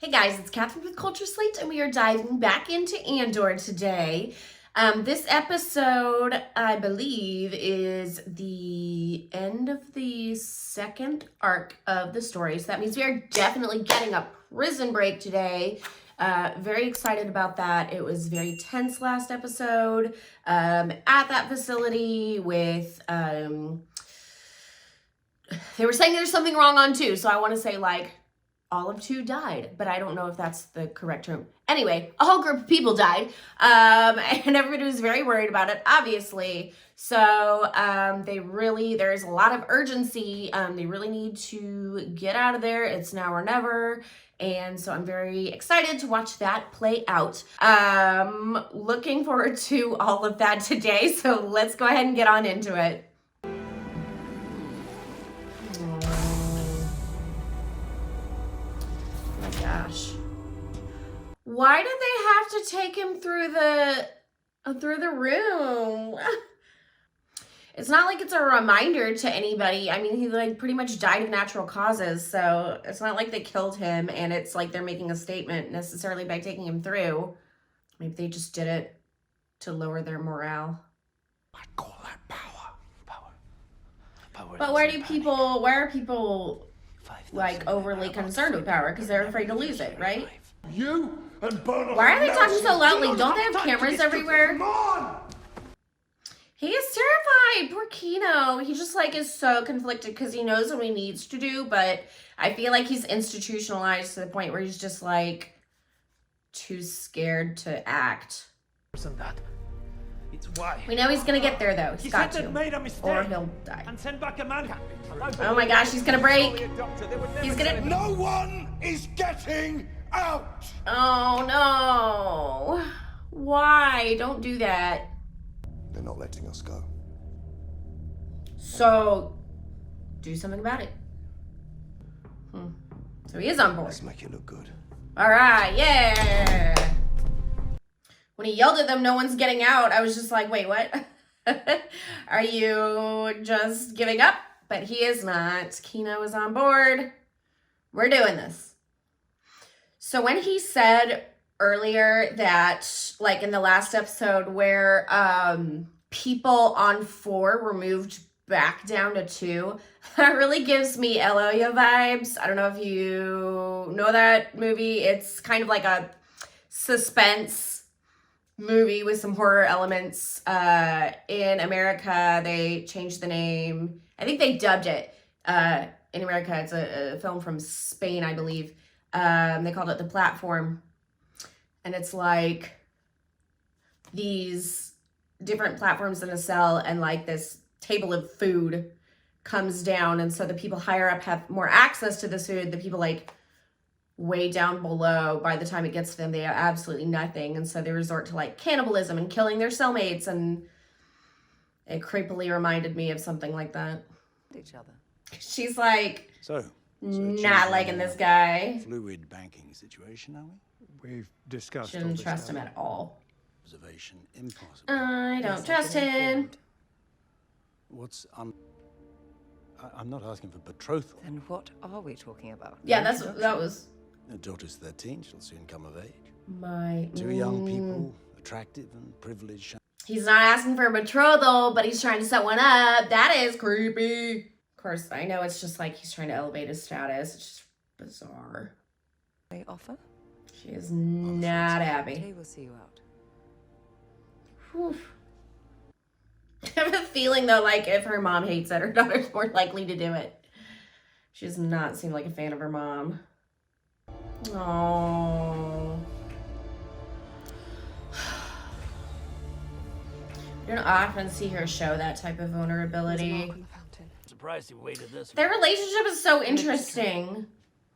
Hey guys, it's Catherine with Culture Slate, and we are diving back into Andor today. This episode, I believe, is the end of the second arc of the story. So that means we are definitely getting a prison break today. Very excited about that. It was very tense last episode at that facility with... they were saying there's something wrong on 2, so I want to say like all of 2 died, but I don't know if that's the correct term. Anyway, a whole group of people died, and everybody was very worried about it, obviously. So there's a lot of urgency. They really need to get out of there. It's now or never. And so I'm very excited to watch that play out. Looking forward to all of that today. So let's go ahead and get on into it. Gosh, why did they have to take him through the room? It's not like it's a reminder to anybody. I mean, he like pretty much died of natural causes, so it's not like they killed him and it's like they're making a statement necessarily by taking him through. Maybe they just did it to lower their morale. I'd call that power. But why are people like overly concerned with power? Because they're afraid to lose it, right? You and Bernard. Why are they talking so loudly? Don't they have cameras everywhere? Come on! He is terrified. Poor Kino. He just like is so conflicted because he knows what he needs to do, but I feel like he's institutionalized to the point where he's just like too scared to act. That. It's why. We know he's gonna get there though. He's got said to. they'd made a mistake Or he'll die. and send back a man. Oh my gosh, he's gonna break. He's gonna. No one is getting out. Oh no. Why? Don't do that. They're not letting us go. So, do something about it. So he is on board. Let's make it look good. All right, yeah. When he yelled at them, no one's getting out, I was just like, wait, what? Are you just giving up? But he is not. Kino is on board. We're doing this. So when he said earlier that, like in the last episode where people on 4 were moved back down to 2, that really gives me Eloya vibes. I don't know if you know that movie. It's kind of like a suspense movie with some horror elements. In America, they changed the name. I think they dubbed it. In America, it's a film from Spain, I believe. They called it The Platform. And it's like these different platforms in a cell, and like this table of food comes down. And so the people higher up have more access to this food. The people like way down below, by the time it gets to them, they have absolutely nothing. And so they resort to like cannibalism and killing their cellmates. And it creepily reminded me of something like that. Each other. She's like, So not liking this guy. fluid banking situation, are we? We've discussed. She didn't trust him at all. Observation impossible. I don't trust him. What's I'm not asking for betrothal. Then what are we talking about? Yeah, that was The daughter's 13. She'll soon come of age. my. 2 young people, attractive and privileged. He's not asking for a betrothal, but he's trying to set one up. That is creepy. Of course, I know it's just like he's trying to elevate his status. It's just bizarre. They offer? She is not happy. They will see you out. Whew. I have a feeling though, like if her mom hates it, her daughter's more likely to do it. She does not seem like a fan of her mom. Oh. You don't often see her show that type of vulnerability. Surprised you waited this. Their relationship is so interesting.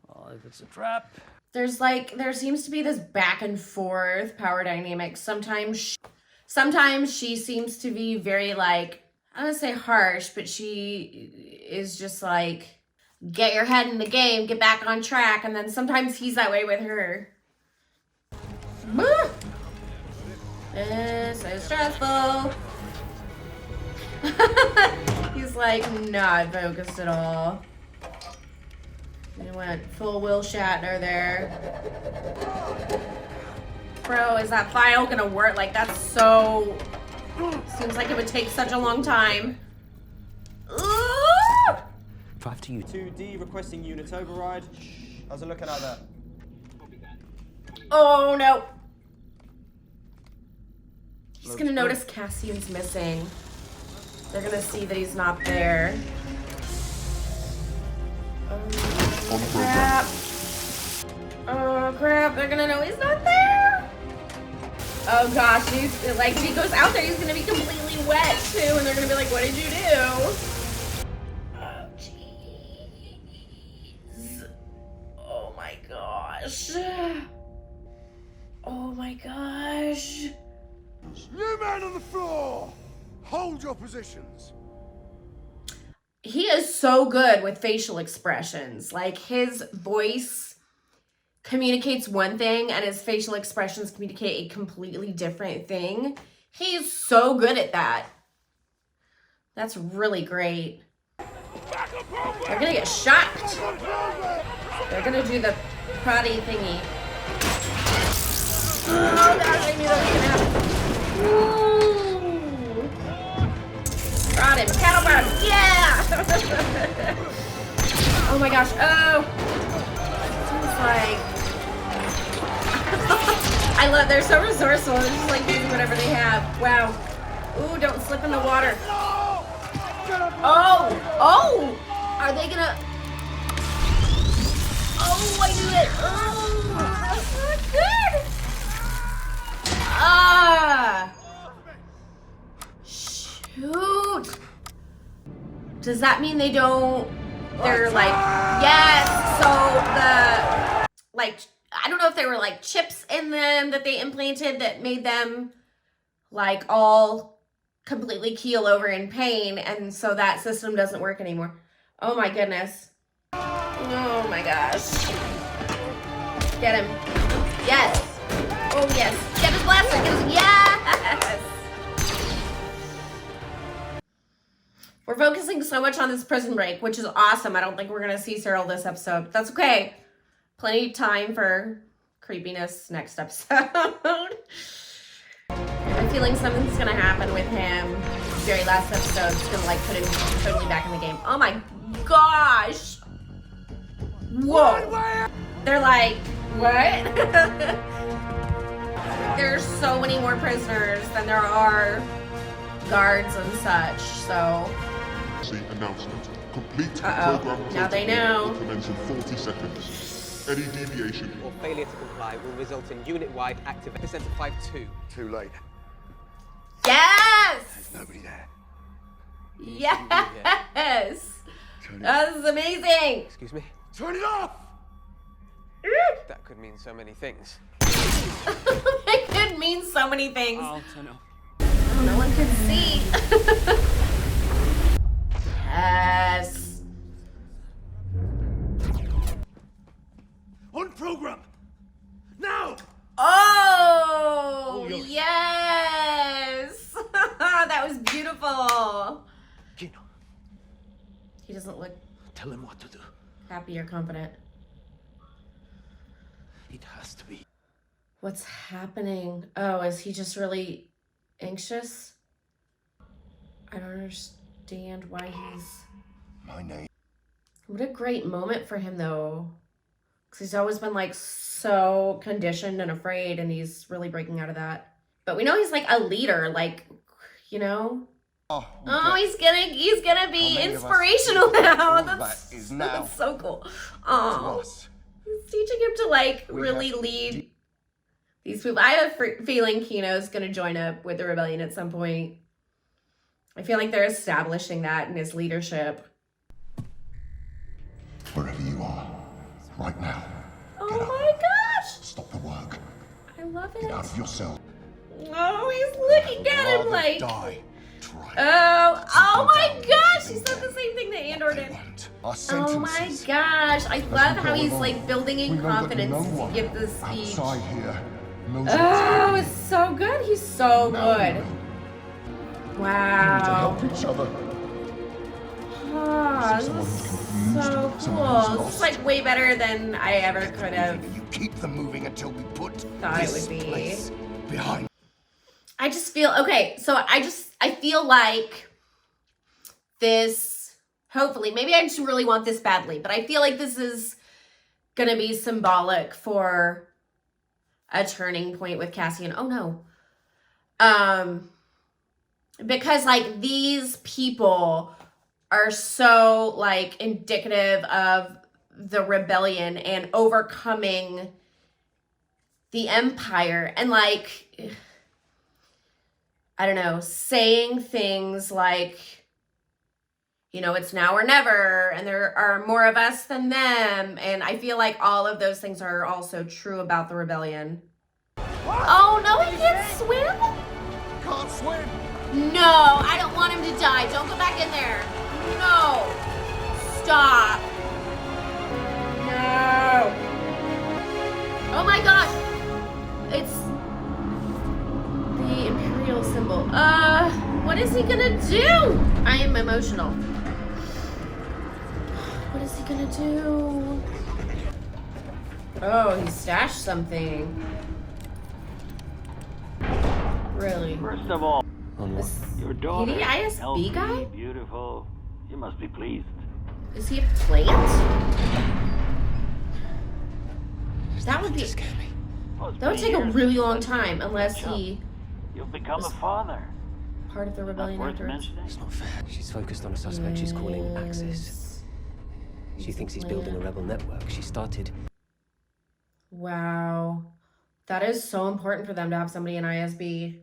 Oh, if it's a trap. There seems to be this back and forth power dynamic. Sometimes she seems to be very like, I don't say harsh, but she is just like, get your head in the game, get back on track. And then sometimes he's that way with her. This is stressful. He's like not focused at all. We went full Will Shatner there. Bro, is that file gonna work? Like, that's so... Seems like it would take such a long time. Ooh! 5 to you. 2D requesting unit override. How's it looking out there? Oh, no. He's gonna notice Cassian's missing. They're gonna see that he's not there. Oh, crap. Oh, crap. They're gonna know he's not there. Oh, gosh. He's, like, if he goes out there, he's gonna be completely wet, too. And they're gonna be like, what did you do? Oh, jeez. Oh, my gosh. Oh, my gosh. You man on the floor! Hold your positions. He is so good with facial expressions. Like, his voice communicates one thing and his facial expressions communicate a completely different thing. He's so good at that. That's really great. They're gonna get shocked. They're gonna do the prodding thingy. Oh gosh, I knew that was gonna happen. Ooh. Prod him, cattle prod, yeah! Oh my gosh, oh! It's like... I love, they're so resourceful, they're just like using whatever they have. Wow. Ooh, don't slip in the water. Oh! Oh! Are they gonna... Oh, I knew it! Oh, that's not good! Ah! Shoot! Does that mean they don't... They're like... Yes! So the... Like... I don't know if there were like chips in them that they implanted that made them like all completely keel over in pain, and so that system doesn't work anymore. Oh my goodness. Oh my gosh. Get him. Yes. Oh yes. Get his blaster. Get his... Yes. We're focusing so much on this prison break, which is awesome. I don't think we're gonna see Cyril this episode. That's okay. Plenty of time for creepiness next episode. I'm feeling something's gonna happen with him. Very last episode, it's gonna like put him totally back in the game. Oh my gosh! Whoa! They're like, what? There's so many more prisoners than there are guards and such, so... Announcement. Complete Uh-oh. program Now they know. will commence in 40 seconds. Any deviation or failure to comply will result in unit-wide activation. Percent 5-2. Too late. Yes! There's nobody there. Yes! That is amazing! Excuse me? Turn it off! That could mean so many things. It could mean so many things. I'll turn off. Oh, no one can see. Yes. On program! Now! Oh, yours. yes. That was beautiful. Kino, He doesn't look tell him what to do. happy or confident. It has to be. What's happening? Oh, is he just really anxious? I don't understand why he's... My name. What a great moment for him, though. Because he's always been, like, so conditioned and afraid, and he's really breaking out of that. But we know he's, like, a leader, like, you know? Oh, He's gonna be How many of us inspirational think now. all That's, that is now that's so cool. to Oh, us. he's teaching him to, like, We really have to lead these people. I have a feeling Kino's gonna join up with the rebellion at some point. I feel like they're establishing that in his leadership. Wherever you are, right now. Oh Get up. my gosh! Stop the work. I love it. Get out of your cell. Oh, he's looking at him Rather like... die. Try. Oh my gosh! He said the same thing that Andor did. Won't. Our Oh my sentences. gosh! I love how he's along, like building we in know that confidence no to one give this speech. outside here knows what's Oh, happening. it's so good. He's so Now we good. know. We need to Wow. help each other. Oh, this is so cool. This is like way better than I ever could have You keep them moving until we put thought it this would be. place behind. I just feel, okay, so I feel like this, hopefully, maybe I just really want this badly, but I feel like this is gonna be symbolic for a turning point with Cassian. Oh no. Because like these people are so like indicative of the rebellion and overcoming the Empire, and like, I don't know, saying things like, you know, it's now or never, and there are more of us than them. And I feel like all of those things are also true about the rebellion. Oh, no, he can't swim? Can't swim. No, I don't want him to die. Don't go back in there. No. Stop. No. Oh my gosh. It's the Imperial symbol. What is he gonna do? I am emotional. What is he gonna do? Oh, he stashed something. Really? First of all, This, your daughter, he the ISB healthy, guy? beautiful. You must be pleased. Is he a plant? That would be. Well, it's That would been take a years really long since time you've unless been he You've become a was father. part of the Not rebellion worth afterwards. mentioning. It's not fair. She's focused on a suspect she's calling Axis. Yes. She thinks he's building a rebel network. She started. Wow. That is so important for them to have somebody in ISB.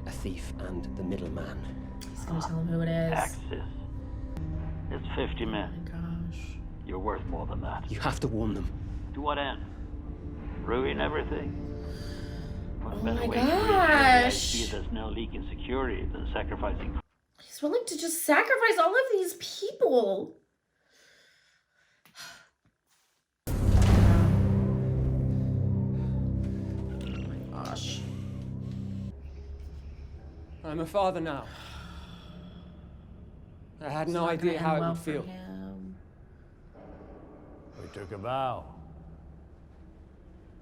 A thief and the middleman. He's gonna tell him who it is. Axis. It's 50 Oh men. my gosh. You're worth more than that. You have to warn them. To what end? Ruin everything? What Oh better my way to reassure the gosh. ISB there's no leak in security than sacrificing He's willing to just sacrifice all of these people. Oh my gosh. I'm a father now. I had no It's not gonna idea how end it well would for feel. him. We took a vow.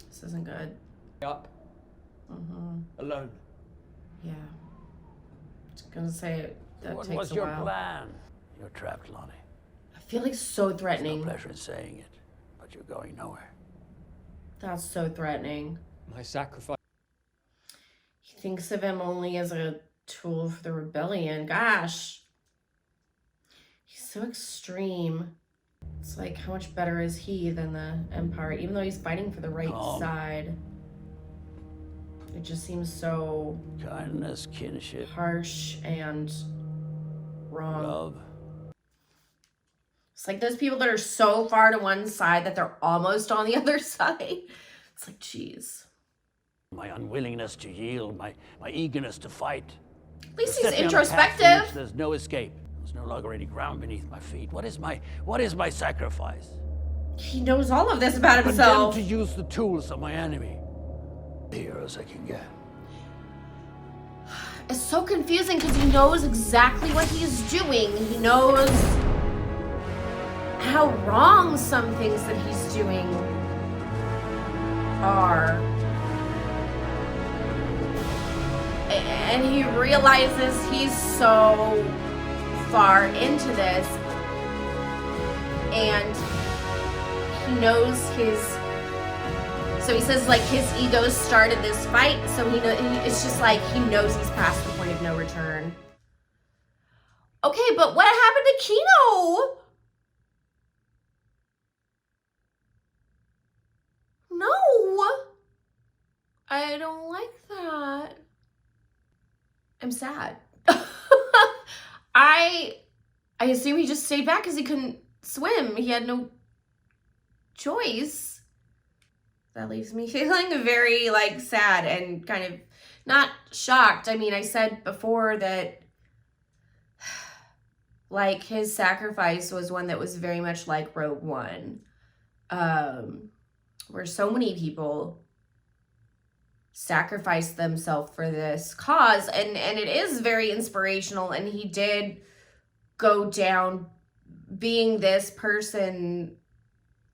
This isn't good. Up, alone. Yeah. Just gonna say it. That What takes was a your while. plan? You're trapped, Lonnie. I feel like so No threatening. pleasure in saying it, but you're going nowhere. That's so threatening. My sacrifice. He thinks of him only as a tool for the rebellion. Gosh. He's so extreme. It's like, how much better is he than the Empire, even though he's fighting for the right Calm. side? It just seems so Kindness, kinship, harsh and wrong. love. It's like those people that are so far to one side that they're almost on the other side. It's like, geez. My unwillingness to yield, my eagerness to fight. At least Set he's me on a path from which introspective. there's no escape. There's no longer any ground beneath my feet. What is my sacrifice? He knows all of this about Condemned himself. to use the tools of my enemy. Here as I can get. It's so confusing because he knows exactly what he's doing. He knows how wrong some things that he's doing are. And he realizes he's so far into this. And he knows his... So he says, like, his ego started this fight, so it's just like he knows he's past the point of no return. Okay, but what happened to Kino? No. I don't like that. I'm sad. I assume he just stayed back because he couldn't swim. He had no choice. That leaves me feeling very, like, sad and kind of not shocked. I mean, I said before that, like, his sacrifice was one that was very much like Rogue One, where so many people sacrificed themselves for this cause, and it is very inspirational, and he did go down being this person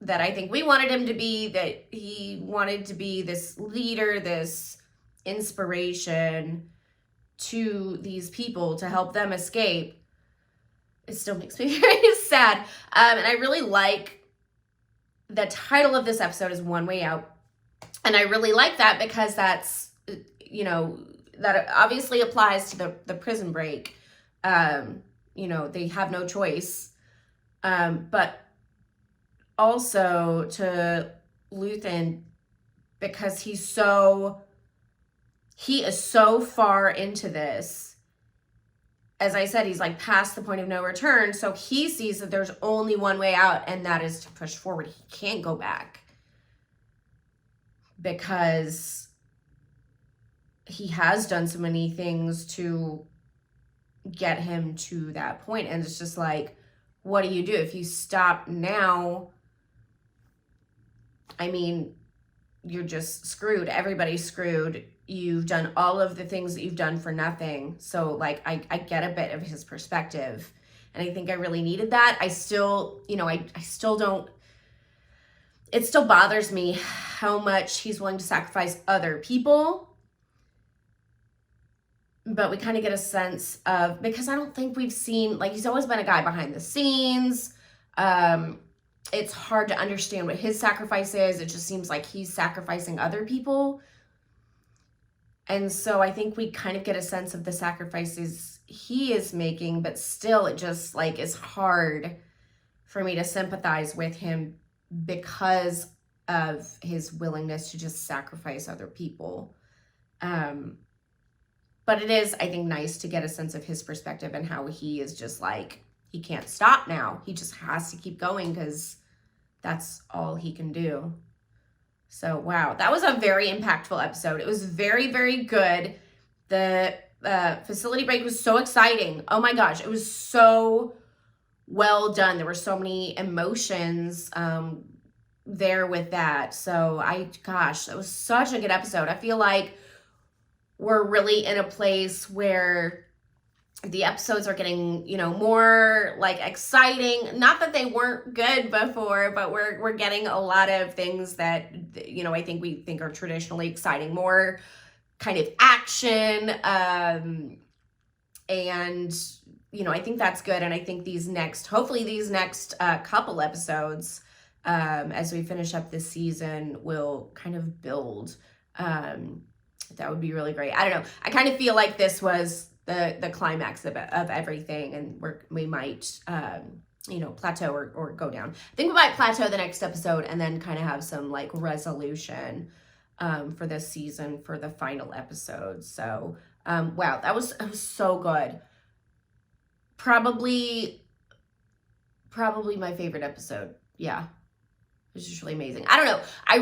that I think we wanted him to be, that he wanted to be this leader, this inspiration to these people to help them escape. It still makes me very sad. And I really like the title of this episode is One Way Out. And I really like that because that's, you know, that obviously applies to the prison break. You know, they have no choice. But also to Luthen, because he is so far into this. As I said, he's like past the point of no return. So he sees that there's only one way out, and that is to push forward. He can't go back because he has done so many things to get him to that point. And it's just like, what do you do? If you stop now, I mean, you're just screwed. Everybody's screwed. You've done all of the things that you've done for nothing. So like, I get a bit of his perspective, and I think I really needed that. I still, you know, I still don't, it still bothers me how much he's willing to sacrifice other people. But we kind of get a sense of, because I don't think we've seen, like, he's always been a guy behind the scenes. It's hard to understand what his sacrifice is. It just seems like he's sacrificing other people. And so I think we kind of get a sense of the sacrifices he is making, but still it just like is hard for me to sympathize with him because of his willingness to just sacrifice other people. But it is, I think, nice to get a sense of his perspective and how he is just like, he can't stop now. He just has to keep going because that's all he can do. So, wow, that was a very impactful episode. It was very, very good. The facility break was so exciting. Oh my gosh, it was so well done. There were so many emotions there with that. So, gosh, that was such a good episode. I feel like we're really in a place where the episodes are getting, you know, more like exciting. Not that they weren't good before, but we're getting a lot of things that, you know, I think we think are traditionally exciting, more kind of action. And, you know, I think that's good. And I think hopefully these next couple episodes, as we finish up this season, will kind of build. That would be really great. I don't know. I kind of feel like this was the climax of everything, and we might you know, plateau or go down. I think we might plateau the next episode and then kind of have some like resolution for this season for the final episode. So wow, it was so good. Probably my favorite episode. Yeah, it was just really amazing. I don't know. I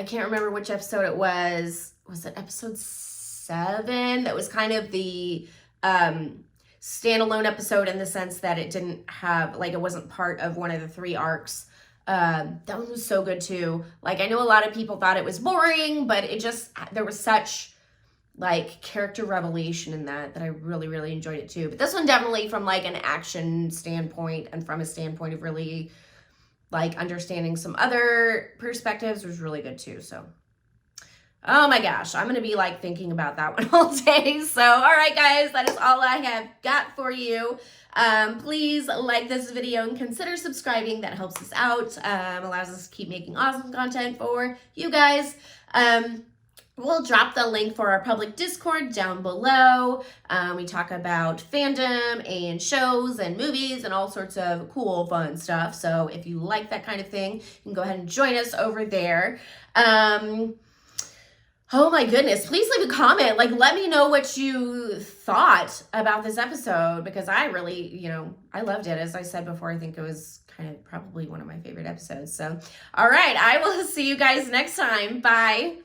can't remember which episode it was. Was it episode 7? That was kind of the standalone episode in the sense that it didn't have, like, it wasn't part of one of the 3 arcs. That one was so good too. Like, I know a lot of people thought it was boring, but there was such like character revelation in that I really, really enjoyed it too. But this one definitely from like an action standpoint and from a standpoint of really like understanding some other perspectives was really good too. So, oh my gosh, I'm going to be like thinking about that one all day. So, all right, guys, that is all I have got for you. Please like this video and consider subscribing. That helps us out, allows us to keep making awesome content for you guys. We'll drop the link for our public Discord down below. We talk about fandom and shows and movies and all sorts of cool, fun stuff. So if you like that kind of thing, you can go ahead and join us over there. Oh my goodness, please leave a comment. Like, let me know what you thought about this episode, because I really, I loved it. As I said before, I think it was kind of probably one of my favorite episodes. So, all right, I will see you guys next time. Bye.